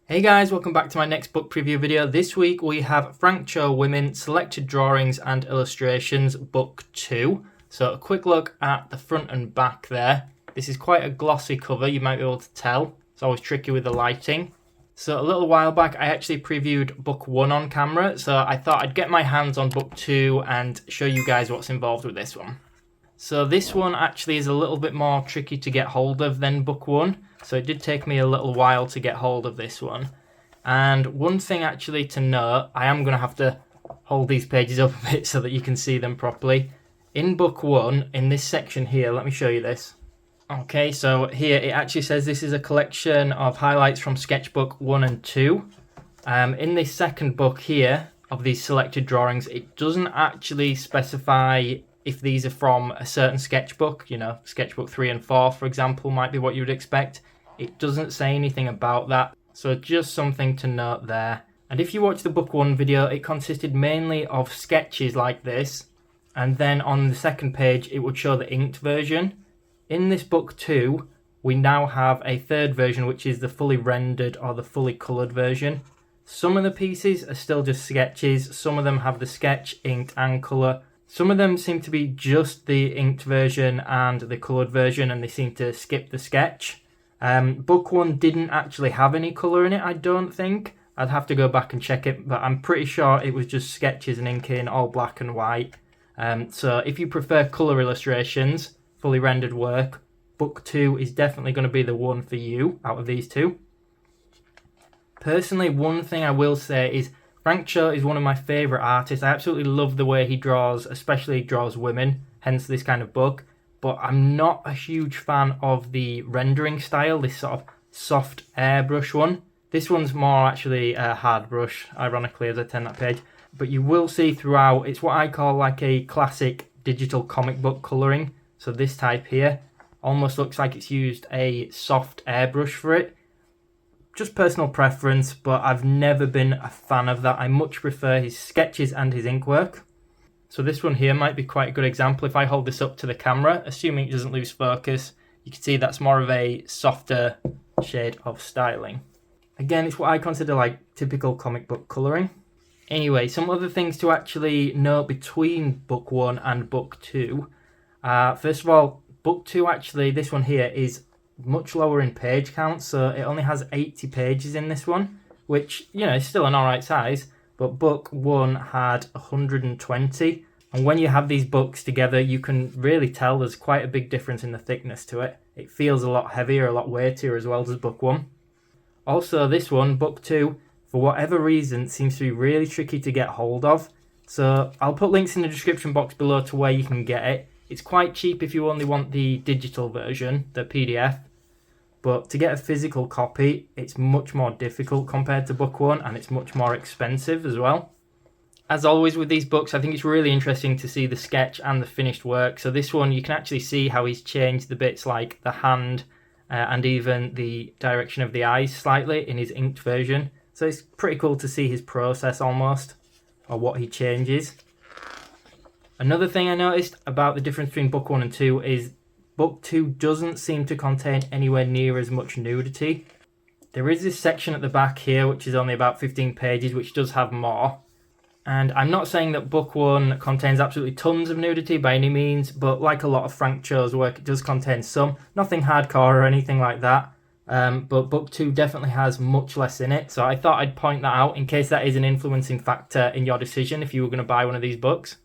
Hey guys, welcome back to my next book preview video. This week we have Frank Cho Women, Selected Drawings and Illustrations, Book 2. So a quick look at the front and back there. This is quite a glossy cover, you might be able to tell. It's always tricky with the lighting. So a little while back I actually previewed Book 1 on camera, so I thought I'd get my hands on Book 2 and show you guys what's involved with this one. So this one actually is a little bit more tricky to get hold of than Book 1. So it did take me a little while to get hold of this one. And one thing actually to note, I am going to have to hold these pages up a bit so that you can see them properly. In Book 1, in this section here, let me show you this. Okay, so here it actually says this is a collection of highlights from sketchbook 1 and 2. In this second book here of these selected drawings, it doesn't actually specify if these are from a certain sketchbook, sketchbook 3 and 4, for example, might be what you would expect. It doesn't say anything about that, so just something to note there. And if you watch the Book 1 video, it consisted mainly of sketches like this, and then on the second page, it would show the inked version. In this Book 2, we now have a third version, which is the fully rendered or the fully coloured version. Some of the pieces are still just sketches, some of them have the sketch, inked and colour. Some of them seem to be just the inked version and the coloured version, and they seem to skip the sketch. Book 1 didn't actually have any colour in it, I don't think. I'd have to go back and check it, but I'm pretty sure it was just sketches and inking, all black and white. So if you prefer colour illustrations, fully rendered work, Book 2 is definitely going to be the one for you out of these two. Personally, one thing I will say is Frank Cho is one of my favourite artists. I absolutely love the way he draws, especially draws women, hence this kind of book. But I'm not a huge fan of the rendering style, this sort of soft airbrush one. This one's more actually a hard brush, ironically, as I turn that page. But you will see throughout, it's what I call like a classic digital comic book colouring. So this type here almost looks like it's used a soft airbrush for it. Just personal preference, but I've never been a fan of that. I much prefer his sketches and his ink work. So this one here might be quite a good example. If I hold this up to the camera, assuming it doesn't lose focus, you can see that's more of a softer shade of styling. Again, it's what I consider like typical comic book colouring. Anyway, some other things to actually note between Book 1 and Book 2. First of all, Book 2 actually, this one here is much lower in page count, so it only has 80 pages in this one, which, is still an alright size. But Book 1 had 120, and when you have these books together, you can really tell there's quite a big difference in the thickness to it. It feels a lot heavier, a lot weightier as well as Book 1. Also, this one, Book 2, for whatever reason, seems to be really tricky to get hold of. So I'll put links in the description box below to where you can get it. It's quite cheap if you only want the digital version, the PDF. But to get a physical copy, it's much more difficult compared to Book 1, and it's much more expensive as well. As always with these books, I think it's really interesting to see the sketch and the finished work. So this one, you can actually see how he's changed the bits like the hand and even the direction of the eyes slightly in his inked version. So it's pretty cool to see his process almost, or what he changes. Another thing I noticed about the difference between Book 1 and 2 is Book 2 doesn't seem to contain anywhere near as much nudity. There is this section at the back here, which is only about 15 pages, which does have more. And I'm not saying that Book 1 contains absolutely tons of nudity by any means, but like a lot of Frank Cho's work, it does contain some. Nothing hardcore or anything like that. But Book 2 definitely has much less in it. So I thought I'd point that out in case that is an influencing factor in your decision if you were going to buy one of these books.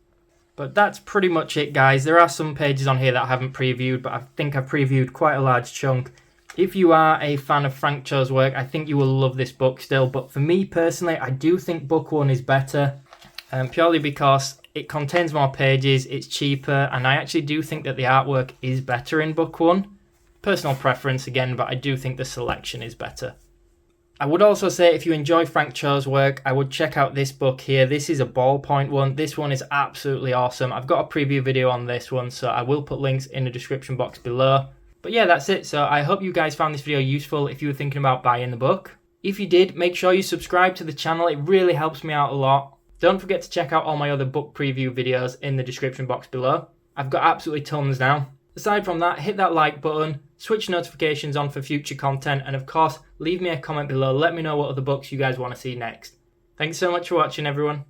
But that's pretty much it, guys. There are some pages on here that I haven't previewed, but I think I've previewed quite a large chunk. If you are a fan of Frank Cho's work, I think you will love this book still. But for me personally, I do think Book 1 is better, purely because it contains more pages, it's cheaper, and I actually do think that the artwork is better in Book 1. Personal preference again, but I do think the selection is better. I would also say if you enjoy Frank Cho's work, I would check out this book here. This is a ballpoint one. This one is absolutely awesome. I've got a preview video on this one, so I will put links in the description box below. But yeah, that's it. So I hope you guys found this video useful if you were thinking about buying the book. If you did, make sure you subscribe to the channel. It really helps me out a lot. Don't forget to check out all my other book preview videos in the description box below. I've got absolutely tons now. Aside from that, hit that like button, switch notifications on for future content, and of course, leave me a comment below. Let me know what other books you guys want to see next. Thanks so much for watching, everyone.